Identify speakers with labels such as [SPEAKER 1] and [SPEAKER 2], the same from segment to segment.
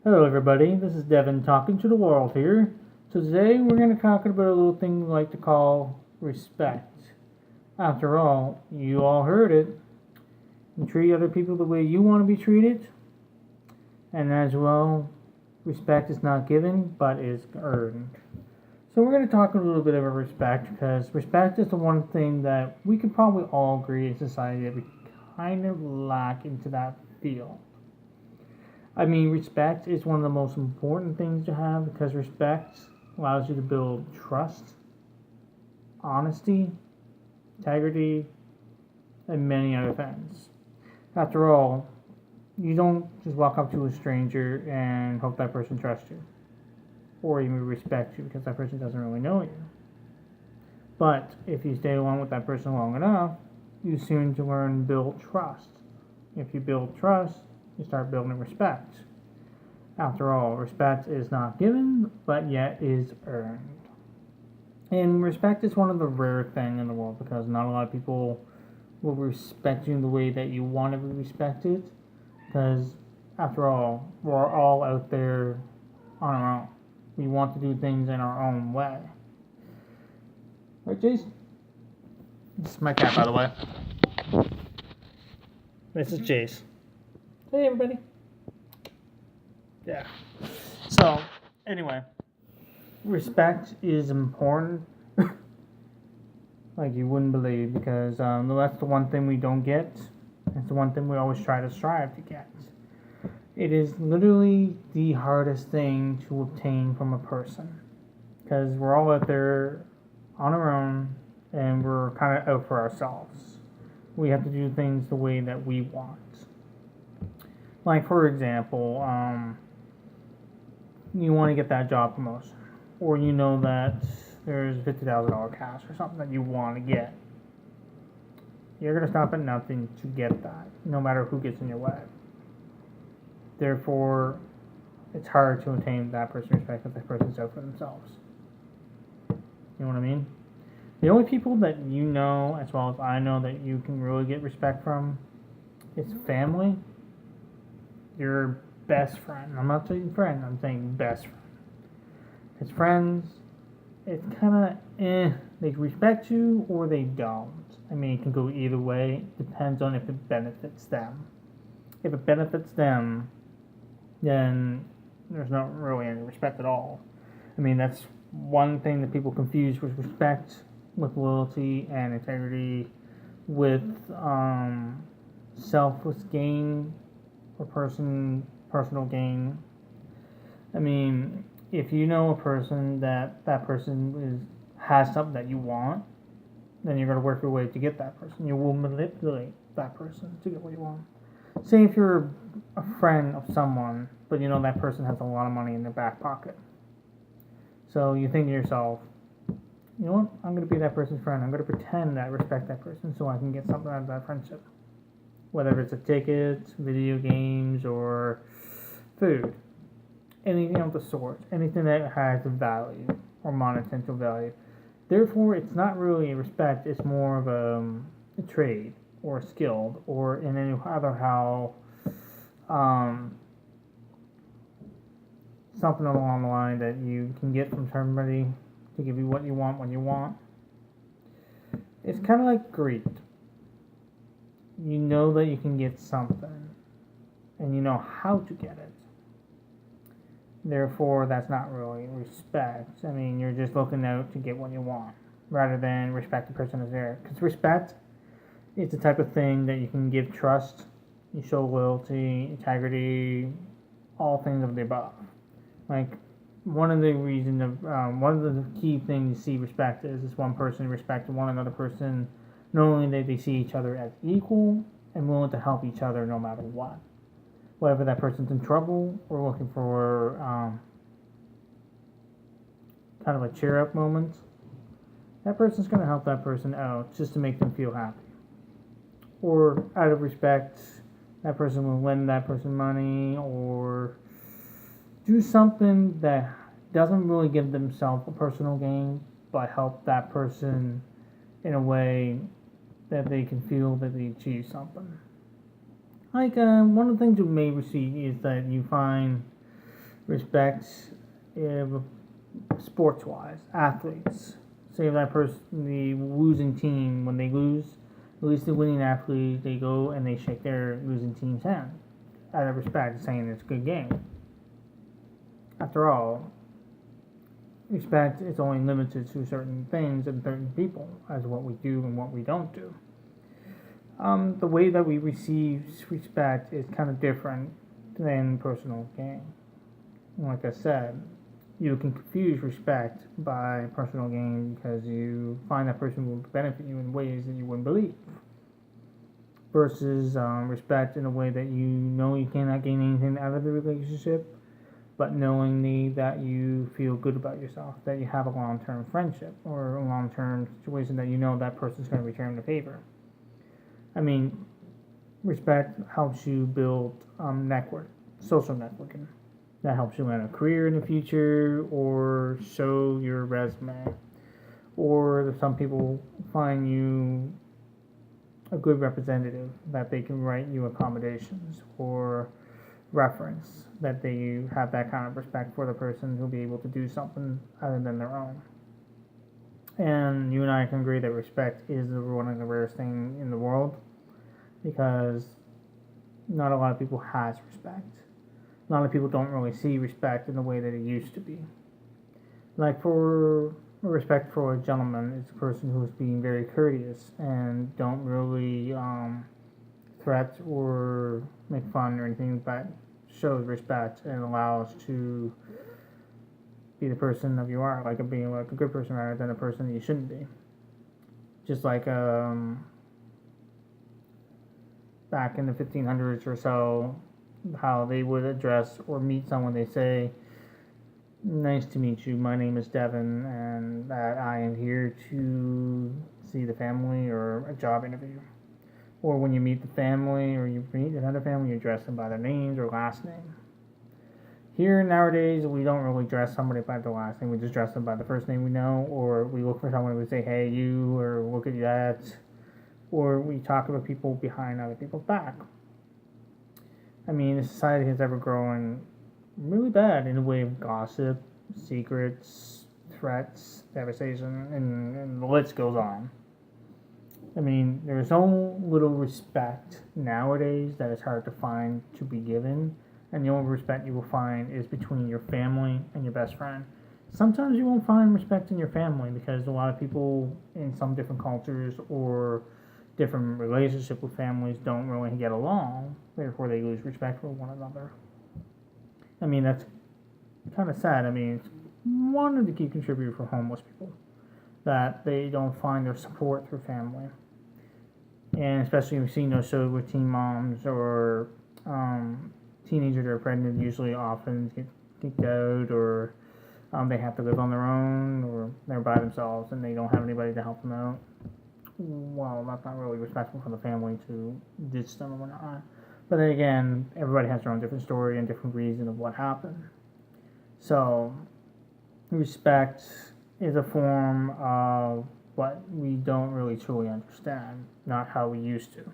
[SPEAKER 1] Hello everybody, this is Devin talking to the world here. So today we're going to talk about a little thing we like to call respect. After all, you all heard it. You treat other people the way you want to be treated. And as well, respect is not given, but is earned. So we're going to talk a little bit about respect because respect is the one thing that we can probably all agree in society that we kind of lack into that field. I mean, respect is one of the most important things to have because respect allows you to build trust, honesty, integrity, and many other things. After all, you don't just walk up to a stranger and hope that person trusts you or even respect you because that person doesn't really know you. But if you stay along with that person long enough, you soon to learn to build trust. If you build trust, you start building respect. After all, respect is not given, but yet is earned. And respect is one of the rare things in the world because not a lot of people will respect you in the way that you want to be respected. Because, after all, we're all out there on our own. We want to do things in our own way. Right, Jace? This is my cat, by the way. This is Jace. Hey, everybody. Yeah. So, anyway, respect is important. Like you wouldn't believe, because that's the one thing we don't get. It's the one thing we always try to strive to get. It is literally the hardest thing to obtain from a person, because we're all out there on our own, and we're kind of out for ourselves. We have to do things the way that we want. Like, for example, you want to get that job promotion, or you know that there's $50,000 cash or something that you want to get. You're going to stop at nothing to get that, no matter who gets in your way. Therefore, it's hard to attain that person's respect if that person's out for themselves. You know what I mean? The only people that you know, as well as I know, that you can really get respect from is family, your best friend. I'm not saying friend, I'm saying best friend. Because friends, it's kind of they respect you or they don't. I mean, it can go either way. It depends on if it benefits them. If it benefits them, then there's not really any respect at all. I mean, that's one thing that people confuse with respect, with loyalty and integrity, with selfless gain or personal gain. I mean, if you know a person that person has something that you want, then you're going to work your way to get that person. You will manipulate that person to get what you want. Say if you're a friend of someone, but you know that person has a lot of money in their back pocket. So you think to yourself, you know what, I'm going to be that person's friend. I'm going to pretend that I respect that person so I can get something out of that friendship. Whether it's a ticket, video games, or food. Anything of the sort. Anything that has a value or monetary value. Therefore, it's not really a respect. It's more of a trade or a skill or in any other how something along the line that you can get from somebody to give you what you want when you want. It's kind of like greed. You know that you can get something and you know how to get it. Therefore, that's not really respect. I mean, you're just looking out to get what you want rather than respect the person who's there. Because respect is the type of thing that you can give trust, you show loyalty, integrity, all things of the above. Like, one of the key things you see respect is one person respecting one another person, knowing that they see each other as equal and willing to help each other no matter what. Whether that person's in trouble or looking for kind of a cheer up moment, that person's going to help that person out just to make them feel happy. Or out of respect, that person will lend that person money or do something that doesn't really give themselves a personal gain, but help that person in a way that they can feel that they achieved something. Like, one of the things you may see is that you find Respect, if sports-wise, athletes. Say that person, the losing team, when they lose, at least the winning athlete, they go and they shake their losing team's hand out of respect, saying it's a good game. After all, respect is only limited to certain things and certain people as what we do and what we don't do. The way that we receive respect is kind of different than personal gain. Like I said, you can confuse respect by personal gain because you find that person will benefit you in ways that you wouldn't believe. Versus respect in a way that you know you cannot gain anything out of the relationship, but knowingly that you feel good about yourself, that you have a long-term friendship or a long-term situation that you know that person's going to return the favor. I mean, respect helps you build social networking. That helps you land a career in the future or show your resume. Or some people find you a good representative that they can write you accommodations or reference that they have that kind of respect for the person who'll be able to do something other than their own. And you and I can agree that respect is one of the rarest things in the world because not a lot of people has respect. A lot of people don't really see respect in the way that it used to be. Like for respect for a gentleman is a person who is being very courteous and don't really threat or make fun or anything, but shows respect and allows to be the person that you are, like being like a good person rather than a person that you shouldn't be. Just like back in the 1500s or so, how they would address or meet someone, they say, "Nice to meet you, my name is Devin, and that I am here to see the family or a job interview." Or when you meet the family or you meet another family, you address them by their names or last name. Here nowadays, we don't really address somebody by the last name, we just address them by the first name we know, or we look for someone who would say, "Hey, you," or "Look at that," or we talk about people behind other people's back. I mean, society has ever grown really bad in the way of gossip, secrets, threats, devastation, and the list goes on. I mean, there's so little respect nowadays that it's hard to find to be given, and the only respect you will find is between your family and your best friend. Sometimes you won't find respect in your family because a lot of people in some different cultures or different relationship with families don't really get along, therefore they lose respect for one another. I mean, that's kind of sad. I mean, it's one of the key contributors for homeless people, that they don't find their support through family. And especially we've seen those shows with teen moms or teenagers that are pregnant usually often get kicked out or they have to live on their own or they're by themselves and they don't have anybody to help them out. Well, that's not really respectful for the family to ditch them or whatnot. But then again, everybody has their own different story and different reason of what happened. So, respect is a form of what we don't really truly understand, not how we used to.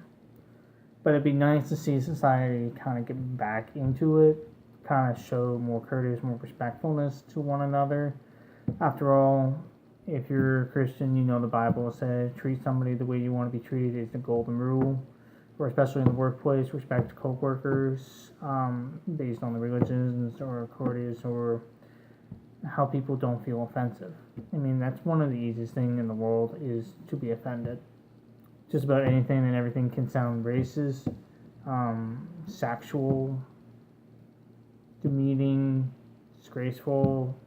[SPEAKER 1] But it'd be nice to see society kind of get back into it, kind of show more courteous, more respectfulness to one another. After all, if you're a Christian, you know the Bible says treat somebody the way you want to be treated is the golden rule. Or especially in the workplace, respect co-workers based on the religions or courteous or how people don't feel offensive. I mean, that's one of the easiest things in the world is to be offended. Just about anything and everything can sound racist, sexual, demeaning, disgraceful,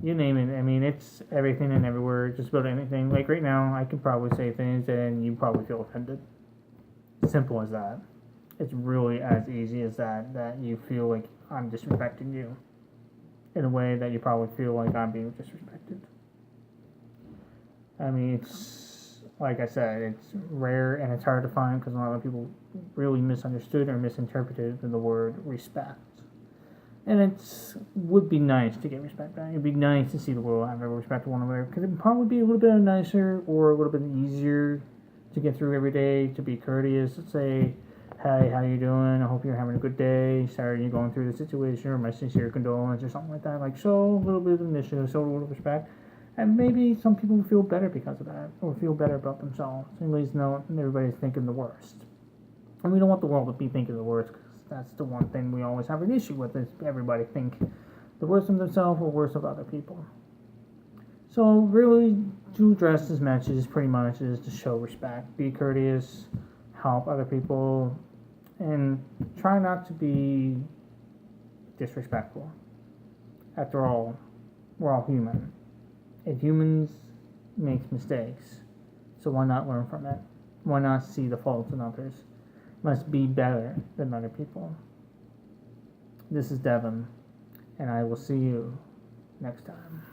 [SPEAKER 1] you name it. I mean, it's everything and everywhere, just about anything. Like right now, I could probably say things and you probably feel offended. Simple as that. It's really as easy as that you feel like I'm disrespecting you in a way that you probably feel like I'm being disrespected. I mean, it's, like I said, it's rare and it's hard to find because a lot of people really misunderstood or misinterpreted the word respect. And it would be nice to get respect back. It'd be nice to see the world have respect to one another because it would probably be a little bit nicer or a little bit easier to get through every day, to be courteous, to say, hey, how you doing? I hope you're having a good day. Sorry you're going through the situation, or my sincere condolence, or something like that. Like, show a little bit of initiative, show a little respect, and maybe some people will feel better because of that, or feel better about themselves. At least know everybody's thinking the worst. And we don't want the world to be thinking the worst, because that's the one thing we always have an issue with, is everybody think the worst of themselves or worst of other people. So really, to address this message is pretty much is to show respect, be courteous, help other people, and try not to be disrespectful. After all, we're all human. And humans make mistakes. So why not learn from it? Why not see the faults in others? Must be better than other people. This is Devin, and I will see you next time.